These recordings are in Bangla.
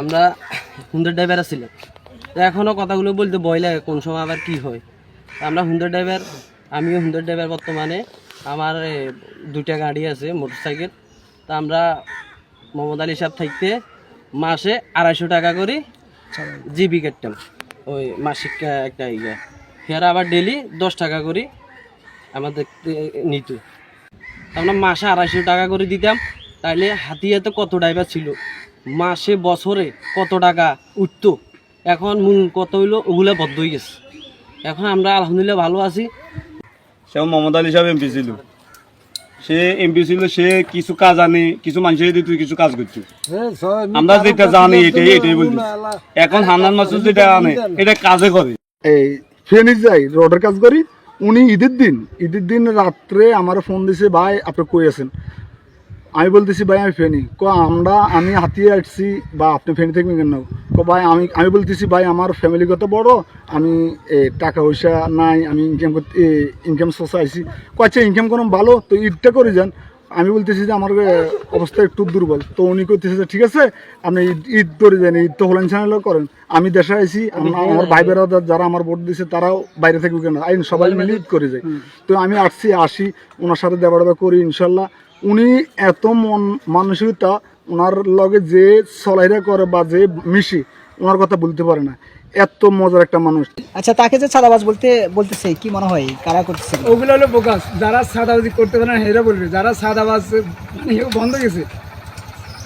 আমরা হুন্ডার ড্রাইভার ছিলাম, এখনও কথাগুলো বলতে ভয় লাগে কোন সময় আবার কি হয়। আমরা হুন্ডার ড্রাইভার, আমিও হুন্ডার ড্রাইভার বর্তমানে। আমার দুইটা গাড়ি আছে, মোটরসাইকেল। তা আমরা মোহাম্মদ আলী সাহেব থাকতে মাসে 250 টাকা করে জিবি কাটতাম, ওই মাসিক একটা ইয়ে। ফের আবার ডেলি 10 টাকা করে আমাদের নিত। আমরা মাসে 250 টাকা করে দিতাম। তাইলে হাতিয়াতে কত ড্রাইভার ছিল, মাসে বছরে কত টাকা উঠতো। এখন মূল কত হইলো, ওগুলো বদ্ধ হয়ে গেছে। এখন আমরা আলহামদুলিল্লাহ ভালো আছি। সে মোহাম্মদ আলী সাহেব এমপি ছিল, সে কিছু কাজ আনে, কিছু মানুষের দিত, কিছু কাজ করছে। আমরা যেটা জানি এটাই বলছি। এখন হান্নান মাসুদ যেটা আনে এটা কাজে করে। এই ফেনী যাই রোডের কাজ করি। উনি ঈদের দিন রাত্রে আমার ফোন দিছে, ভাই আপনি কই আছেন? আমি বলতেছি ভাই আমি ফেনী। আমি হাতিয়ে আসছি, বা আপনি ফেনী থাকবেন কেন? ভাই আমি বলতেছি ভাই আমার ফ্যামিলিগত বড়, আমি টাকা পয়সা নাই, আমি ইনকাম সোর্স আইসি। আচ্ছা ইনকাম করুন ভালো, তো ঈদটা করে যান। আমি বলতেছি যে আমার অবস্থা একটু দুর্বল। তো উনি করতেছে যে ঠিক আছে আপনি ঈদ করে যান, ঈদ তো হোলান চ্যানেলও করেন। আমি দেশে আইসি, আমার ভাই বেড়াদার যারা আমার ভোট দিয়েছে তারাও বাইরে থাকবে কেন, সবাই মিলে ঈদ করে যাই। তো আমি আসি ওনার সাথে দেবা করি ইনশাল্লাহ। উনি এত মানসিকতা, ওনার লগে যে চলাইরা করে বা যে মিশি, ওনার কথা বলতে পারে না, এত মজার একটা মানুষ। আচ্ছা, তাকে যে সাদাবাজ বলতেছে কি মনে হয়, কারা করতেছে? ওগুলো হলো বোকাস। যারা সাদাবাজি করতে পারে না হেরা বলবে, যারা সাদাবাজ মানে বন্ধ গেছে,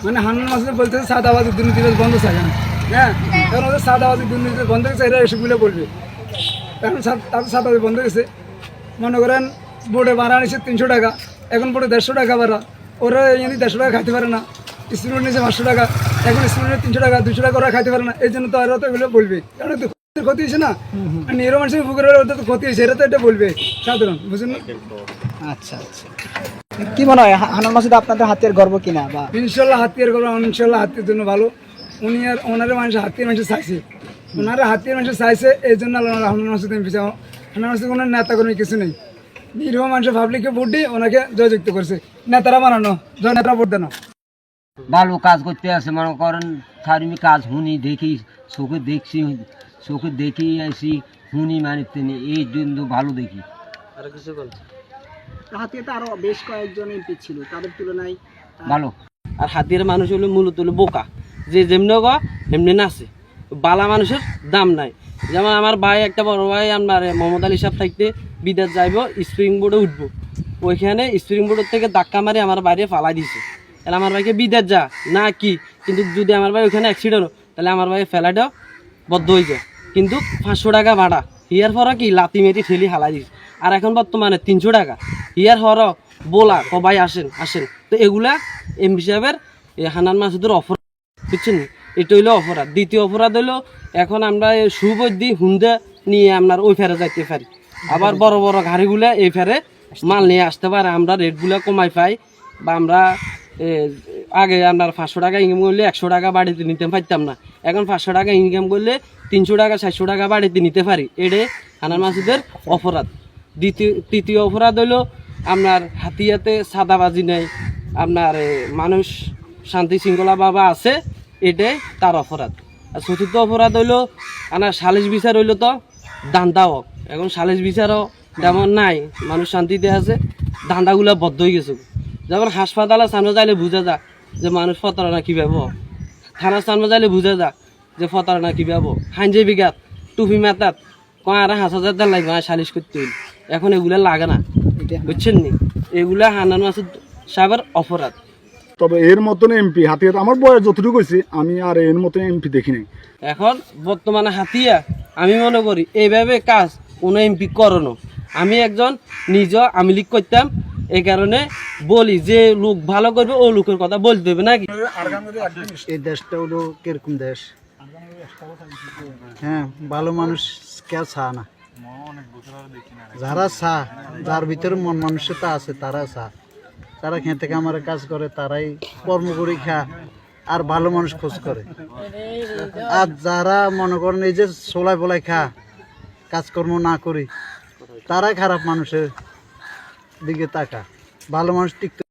মানে হান্নান মাসুদ বলতেছে সাদাবাজি দুর্নীতি বন্ধ থাকে না। হ্যাঁ, কারণ ওদের সাদাবাজি দুর্নীতি বন্ধ গেছে, এরা এসবগুলো বলবে। এখন তাদের সাদাবাজি বন্ধ গেছে। মনে করেন বোর্ডে ভাড়া নিচ্ছে 300 টাকা, এখন বোর্ডে 150 টাকা ভাড়া। ওরা এনে 150 টাকা খাইতে পারে না। স্টুডেন্ট নিচ্ছে 500 টাকা, এখন স্টুডেন্টের 300 টাকা 200 টাকা ওরা খাইতে পারে না। এই জন্য তো ওরা তো এগুলো বলবে, কারণ ক্ষতি হয়েছে না, নিরো মানুষের বুকের ওদের তো ক্ষতি হয়েছে, এরা তো এটা বলবে সাধারণ, বুঝলেন না? আচ্ছা আচ্ছা, কি মনে হয় হান্নান মাসুদ আপনাদের হাতের গর্ব কিনা? বা ইনশাল্লাহ হাতিয়ার গর্ব, ইনশাল্লাহ হাতির জন্য ভালো। উনি আর ওনারে মানুষের হাতিয়ার মানুষের চাইছে, ওনারা হাতিয়ার মানুষের চাইছে, এই জন্য হান্নান মাসুদ এমপি। হান্নান মাসুদ কোনো নেতা কর্মী কিছু নেই, নিরীহ মানুষের পাবলিককে ভোট দিয়ে ওনাকে জয়যুক্ত করছে। নেতারা বানানো, নেতারা ভোট দেন ভালো কাজ করতে আছে। মনে করেন সারিমি কাজ শুনি দেখি, চোখে দেখি আসি, শুনি মানে তিনি এই জন্য ভালো দেখি। আর কিছু বলছে হাতিয়াতে আরো বেশ কয়েকজন এমপি ছিল, তাদের তুলনায় ভালো। আর হাতিয়ার মানুষ হলো মূলত হলো বোকা, যে যেমনি গ এমনি নাচে। বালা মানুষের দাম নাই। যেমন আমার ভাই, একটা বড় ভাই আপনার মোহাম্মদ আলী সাহেব থাকতে বিদেশ যাইব, স্প্রিং বোর্ডে উঠবো। ওইখানে স্প্রিং বোর্ডের থেকে ধাক্কা মারি আমার বাইরে ফালাই দিছে। তাহলে আমার ভাইকে বিদেশ যা না কি, কিন্তু যদি আমার ভাই ওইখানে অ্যাক্সিডেন্ট হয় তাহলে আমার ভাই ফেলাটাও বদ্ধ হয়ে যায়। কিন্তু 500 টাকা ভাড়া, হিয়ার ফর কি লাতি মেটি ঠেলি হালাই দিছে। আর এখন বর্তমানে 300 টাকা হিয়ার হর বোলা কবাই আসেন। তো এগুলা এমপি সাহেবের হান্নান মাসুদের অপরাধ, বুঝছেন? এটা হইলো অপরাধ। দ্বিতীয় অপরাধ হইলো এখন আমরা সুবৈধি হুন্দা নিয়ে আপনার ওই ফেরে যাইতে পারি, আবার বড় বড় গাড়িগুলা এই ফেরে মাল নিয়ে আসতে পারে। আমরা রেটগুলো কমাই পাই, বা আমরা আগে আপনার 500 টাকা ইনকাম করলে 100 টাকা বাড়িতে নিতে পারতাম না, এখন 500 টাকা ইনকাম করলে 300 টাকা 400 টাকা বাড়িতে নিতে পারি। এটাই হান্নান মাসুদের অপরাধ। তৃতীয় অপরাধ হইলো আপনার হাতিয়াতে সাদাবাজি নেই, আপনার মানুষ শান্তি শৃঙ্খলা বাবা আছে, এটাই তার অপরাধ। আর চতুর্থ অপরাধ হইলো আপনার সালিশ বিচার হইলো তো দান্দাও। এখন সালিশ বিচারও তেমন নাই, মানুষ শান্তিতে আছে, দান্দাগুলো বদ্ধ হয়ে গেছে। যেমন হাসপাতালের সামনে যাইলে বুঝা যা যে মানুষ প্রতারণা কীভাবে, থানার সামনে যাইলে বুঝা যা যে প্রতারণা কীভাবে। হাইজে বিঘাত টুপি মেতাত কয় আর 5,000 লাগবে সালিশ করতে হইল, এখন এগুলো লাগে না, বুঝছেন নি? এগুলা হান্নান মাসুদ সাহেবের অপরাধ। তবে এর মতন এমপি হাতিয়ার, আমার বয়স যতটুকু হয়েছে আমি আর এর মতন এমপি দেখি নাই। এখন বর্তমানে হাতিয়া আমি মনে করি এইভাবে কাজ কোনো এমপি করনো। আমি একজন নিজ আমি লীগ করতাম, এই কারণে বলি যে লোক ভালো করবে ও লোকের কথা বলতে হবে নাকি। এই দেশটা হলো কিরকম দেশ? হ্যাঁ, ভালো মানুষ কেউ চা না, যারা চা, যার ভিতরে মন মানুষতা আছে তারা চা, তারা খেতে কামারে কাজ করে, তারাই কর্ম করে খা, আর ভালো মানুষ খোঁজ করে। আর যারা মনে করেন এই যে সোলাই বলাই খা, কাজকর্ম না করি, তারাই খারাপ মানুষের দিকে তাকা। ভালো মানুষ টিকতে